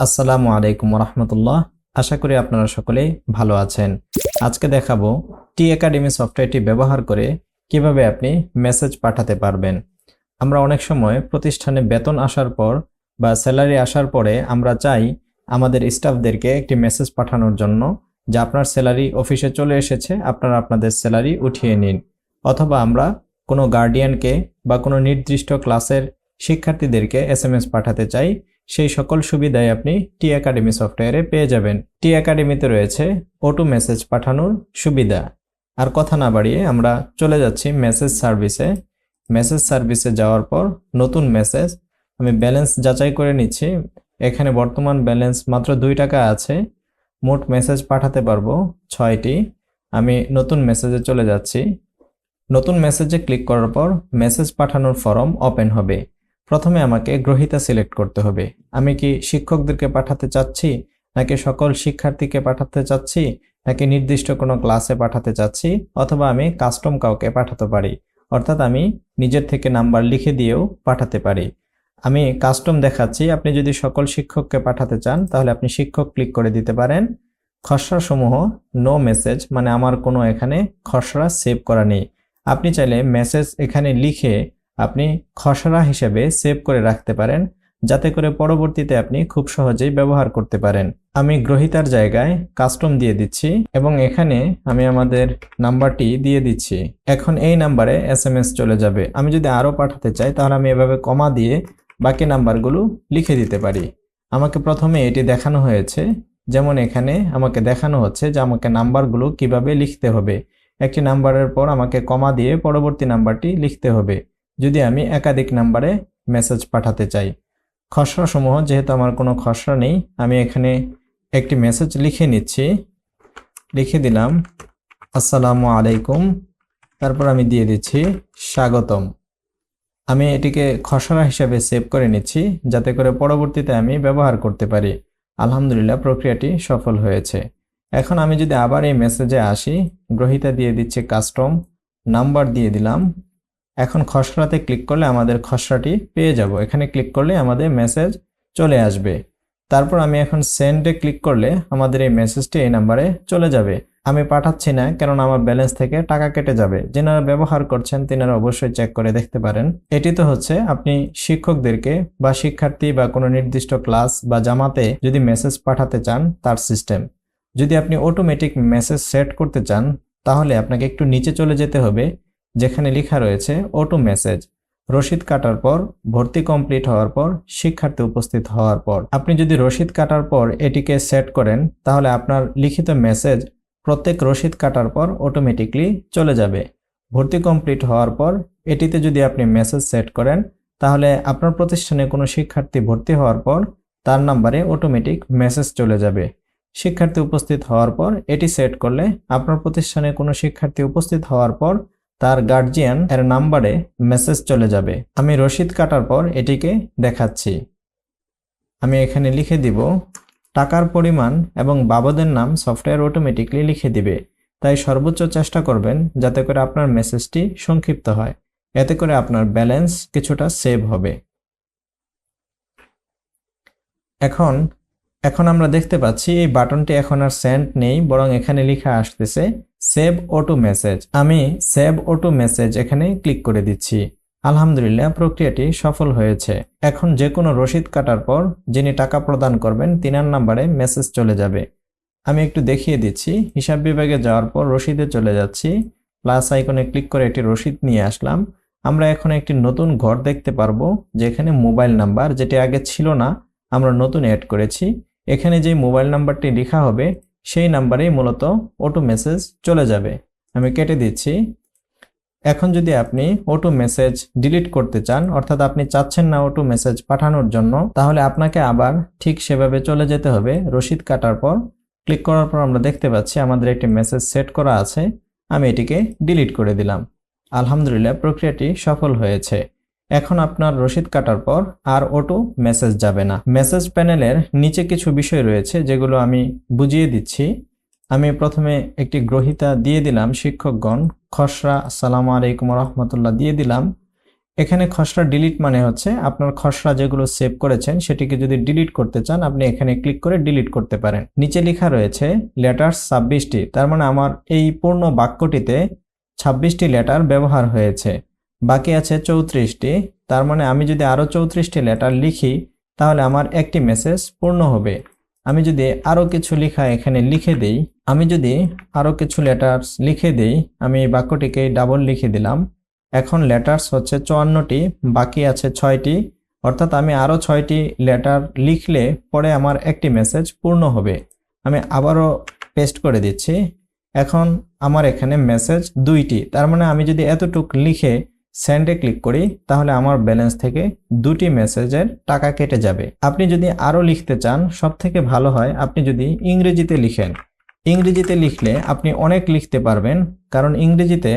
আসসালামু আলাইকুম রহমতুল্লাহ। আশা করি আপনারা সকলেই ভালো আছেন। আজকে দেখাবো টি একাডেমি সফটওয়্যারটি ব্যবহার করে কিভাবে আপনি মেসেজ পাঠাতে পারবেন। আমরা অনেক সময় প্রতিষ্ঠানে বেতন আসার পর বা স্যালারি আসার পরে আমরা চাই আমাদের স্টাফদেরকে একটি মেসেজ পাঠানোর জন্য যে আপনার স্যালারি অফিসে চলে এসেছে, আপনারা আপনাদের স্যালারি উঠিয়ে নিন। অথবা আমরা কোনো গার্ডিয়ানকে বা কোনো নির্দিষ্ট ক্লাসের শিক্ষার্থীদেরকে এসএমএস পাঠাতে চাই। সেই সকল সুবিধাই আপনি টি একাডেমি সফটওয়্যারে পেয়ে যাবেন। টি একাডেমিতে রয়েছে অটো মেসেজ পাঠানোর সুবিধা। আর কথা না বাড়িয়ে আমরা চলে যাচ্ছি মেসেজ সার্ভিসে। মেসেজ সার্ভিসে যাওয়ার পর নতুন মেসেজ, আমি ব্যালেন্স যাচাই করে নিচ্ছি। এখানে বর্তমান ব্যালেন্স মাত্র 2 টাকা আছে। মোট মেসেজ পাঠাতে পারবো 6টি। আমি নতুন মেসেজে চলে যাচ্ছি। নতুন মেসেজে ক্লিক করার পর মেসেজ পাঠানোর ফরম ওপেন হবে। প্রথমে আমাকে গ্রহীতা সিলেক্ট করতে হবে। আমি কি শিক্ষকদেরকে পাঠাতে চাচ্ছি, নাকি সকল শিক্ষার্থীকে পাঠাতে চাচ্ছি, নাকি নির্দিষ্ট কোনো ক্লাসে পাঠাতে চাচ্ছি, অথবা আমি কাস্টম কাউকে পাঠাতে পারি, অর্থাৎ আমি নিজের থেকে নাম্বার লিখে দিয়েও পাঠাতে পারি। আমি কাস্টম দেখাচ্ছি। আপনি যদি সকল শিক্ষককে পাঠাতে চান তাহলে আপনি শিক্ষক ক্লিক করে দিতে পারেন। খসড়া সমূহ নো মেসেজ, মানে আমার কোনো এখানে খসড়া সেভ করা নেই। আপনি চাইলে মেসেজ এখানে লিখে আপনি খসড়া হিসেবে সেভ করে রাখতে পারেন, যাতে করে পরবর্তীতে আপনি খুব সহজেই ব্যবহার করতে পারেন। আমি গ্রহীতার জায়গায় কাস্টম দিয়ে দিচ্ছি এবং এখানে আমি আমাদের নাম্বারটি দিয়ে দিচ্ছি। এখন এই নাম্বারে এসএমএস চলে যাবে। আমি যদি আরও পাঠাতে চাই তাহলে আমি এভাবে কমা দিয়ে বাকি নাম্বারগুলো লিখে দিতে পারি। আমাকে প্রথমে এটি দেখানো হয়েছে, যেমন এখানে আমাকে দেখানো হচ্ছে যে আমাকে নাম্বারগুলো কিভাবে লিখতে হবে। একটি নাম্বারের পর আমাকে কমা দিয়ে পরবর্তী নাম্বারটি লিখতে হবে যদি আমি একাধিক নাম্বারে মেসেজ পাঠাতে চাই। খসড়া সমূহ, যেহেতু আমার কোনো খসড়া নেই, আমি এখানে একটি মেসেজ লিখে নিচ্ছি। লিখে দিলাম আসসালামু আলাইকুম, তারপর আমি দিয়ে দিচ্ছি স্বাগতম। আমি এটিকে খসড়া হিসাবে সেভ করে নিচ্ছি, যাতে করে পরবর্তীতে আমি ব্যবহার করতে পারি। আলহামদুলিল্লাহ, প্রক্রিয়াটি সফল হয়েছে। এখন আমি যদি আবার এই মেসেজে আসি, গ্রহীতা দিয়ে দিচ্ছি কাস্টম, নাম্বার দিয়ে দিলাম। এখন খসড়াতে ক্লিক করলে আমাদের খসড়াটি পেয়ে যাব। এখানে ক্লিক করলে আমাদের মেসেজ চলে আসবে। তারপর আমি এখন সেন্ডে ক্লিক করলে আমাদের এই মেসেজটি এই নাম্বারে চলে যাবে। আমি পাঠাচ্ছি না, কারণ আমার ব্যালেন্স থেকে টাকা কেটে যাবে। যারা ব্যবহার করছেন তিনারা অবশ্যই চেক করে দেখতে পারেন। এটি তো হচ্ছে আপনি শিক্ষকদেরকে বা শিক্ষার্থী বা কোনো নির্দিষ্ট ক্লাস বা জামাতে যদি মেসেজ পাঠাতে চান তার সিস্টেম। যদি আপনি অটোমেটিক মেসেজ সেট করতে চান তাহলে আপনাকে একটু নিচে চলে যেতে হবে, যেখানে লেখা রয়েছে অটো মেসেজ। রসিদ কাটার পর, ভর্তি কমপ্লিট হওয়ার পর, শিক্ষার্থী উপস্থিত হওয়ার পর। আপনি যদি রসিদ কাটার পর এটিকে সেট করেন তাহলে আপনার লিখিত মেসেজ প্রত্যেক রসিদ কাটার পর অটোমেটিকলি চলে যাবে। ভর্তি কমপ্লিট হওয়ার পর এটিতে যদি আপনি মেসেজ সেট করেন তাহলে আপনার প্রতিষ্ঠানে কোনো শিক্ষার্থী ভর্তি হওয়ার পর তার নাম্বারে অটোমেটিক মেসেজ চলে যাবে। শিক্ষার্থী উপস্থিত হওয়ার পর এটি সেট করলে আপনার প্রতিষ্ঠানে কোনো শিক্ষার্থী উপস্থিত হওয়ার পর তার গার্জিয়ান এর নাম্বারে মেসেজ চলে যাবে। আমি রসিদ কাটার পর এটিকে দেখাচ্ছি। আমি এখানে লিখে দিব টাকার পরিমাণ এবং বাবদের নাম সফটওয়্যার অটোমেটিকলি লিখে দিবে। তাই সর্বোচ্চ চেষ্টা করবেন যাতে করে আপনার মেসেজটি সংক্ষিপ্ত হয়, এতে করে আপনার ব্যালেন্স কিছুটা সেভ হবে। এখন আমরা দেখতে পাচ্ছি এই বাটনটি এখন আর সেন্ড নেই, বরং এখানে লেখা আসতেছে সেভ অটো মেসেজ। আমি সেভ অটো মেসেজ এখানে ক্লিক করে দিচ্ছি। আলহামদুলিল্লাহ, প্রক্রিয়াটি সফল হয়েছে। এখন যে কোনো রসিদ কাটার পর যিনি টাকা প্রদান করবেন তিনার নাম্বারে মেসেজ চলে যাবে। আমি একটু দেখিয়ে দিচ্ছি। হিসাব বিভাগে যাওয়ার পর রসিদে চলে যাচ্ছি। প্লাস আইকনে ক্লিক করে একটি রসিদ নিয়ে আসলাম। আমরা এখন একটি নতুন ঘর দেখতে পারবো, যেখানে মোবাইল নাম্বার, যেটি আগে ছিল না, আমরা নতুন অ্যাড করেছি। এখানে যে মোবাইল নাম্বারটি লেখা হবে সেই নাম্বারেই মূলত অটো মেসেজ চলে যাবে। আমি কেটে দিচ্ছি। এখন যদি আপনি অটো মেসেজ ডিলিট করতে চান, অর্থাৎ আপনি চাচ্ছেন না অটো মেসেজ পাঠানোর জন্য, তাহলে আপনাকে আবার ঠিক সেভাবে চলে যেতে হবে। রসিদ কাটার পর ক্লিক করার পর আমরা দেখতে পাচ্ছি আমাদের একটি মেসেজ সেট করা আছে। আমি এটিকে ডিলিট করে দিলাম। আলহামদুলিল্লাহ, প্রক্রিয়াটি সফল হয়েছে। এখন আপনার রসিদ কাটার পর আর অটো মেসেজ যাবে না। মেসেজ প্যানেলের নিচে কিছু বিষয় রয়েছে যেগুলো আমি বুঝিয়ে দিচ্ছি। আমি প্রথমে একটি গ্রহীতা দিয়ে দিলাম শিক্ষকগণ, খসড়া আসসালামু আলাইকুম রহমতুল্লাহ দিয়ে দিলাম। এখানে খসড়া ডিলিট মানে হচ্ছে আপনার খসড়া যেগুলো সেভ করেছেন সেটিকে যদি ডিলিট করতে চান আপনি এখানে ক্লিক করে ডিলিট করতে পারেন। নিচে লেখা রয়েছে লেটার্স 26টি, তার মানে আমার এই পূর্ণ বাক্যটিতে 26টি লেটার ব্যবহার হয়েছে। বাকি আছে 34টি, তার মানে আমি যদি আরও 34টি লেটার লিখি তাহলে আমার একটি মেসেজ পূর্ণ হবে। আমি যদি আরও কিছু লেখা এখানে লিখে দেই, আমি যদি আরও কিছু লেটার্স লিখে দেই, আমি এই বাক্যটিকে ডাবল লিখে দিলাম। এখন লেটার্স হচ্ছে 54টি, বাকি আছে 6টি, অর্থাৎ আমি আরও 6টি লেটার লিখলে পরে আমার একটি মেসেজ পূর্ণ হবে। আমি আবারও পেস্ট করে দিচ্ছি। এখন আমার এখানে মেসেজ 2টি, তার মানে আমি যদি এতটুকু লিখে সেন্ডে ক্লিক করি তাহলে আমার ব্যালেন্স থেকে 2টি মেসেজের টাকা কেটে যাবে। আপনি যদি আরও লিখতে চান সবথেকে ভালো হয় আপনি যদি ইংরেজিতে লিখেন। ইংরেজিতে লিখলে আপনি অনেক লিখতে পারবেন, কারণ ইংরেজিতে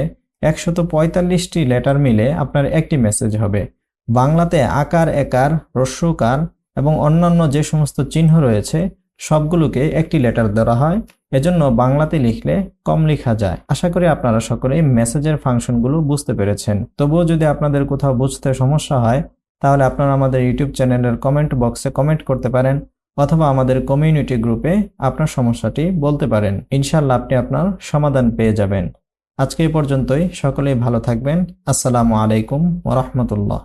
145টি লেটার মিলে আপনার একটি মেসেজ হবে। বাংলাতে আকার, একার, হ্রস্বকার এবং অন্যান্য যে সমস্ত চিহ্ন রয়েছে সবগুলোকে একটি লেটার ধরা হয়, এজন্য বাংলাতে লিখলে কম লেখা যায়। আশা করি আপনারা সকলেই মেসেজের ফাংশনগুলো বুঝতে পেরেছেন। তবুও যদি আপনাদের কোথাও বুঝতে সমস্যা হয় তাহলে আপনারা আমাদের ইউটিউব চ্যানেলের কমেন্ট বক্সে কমেন্ট করতে পারেন অথবা আমাদের কমিউনিটি গ্রুপে আপনার সমস্যাটি বলতে পারেন। ইনশাআল্লাহ আপনি আপনার সমাধান পেয়ে যাবেন। আজকে এই পর্যন্তই, সকলেই ভালো থাকবেন। আসসালামু আলাইকুম ওয়া রাহমাতুল্লাহ।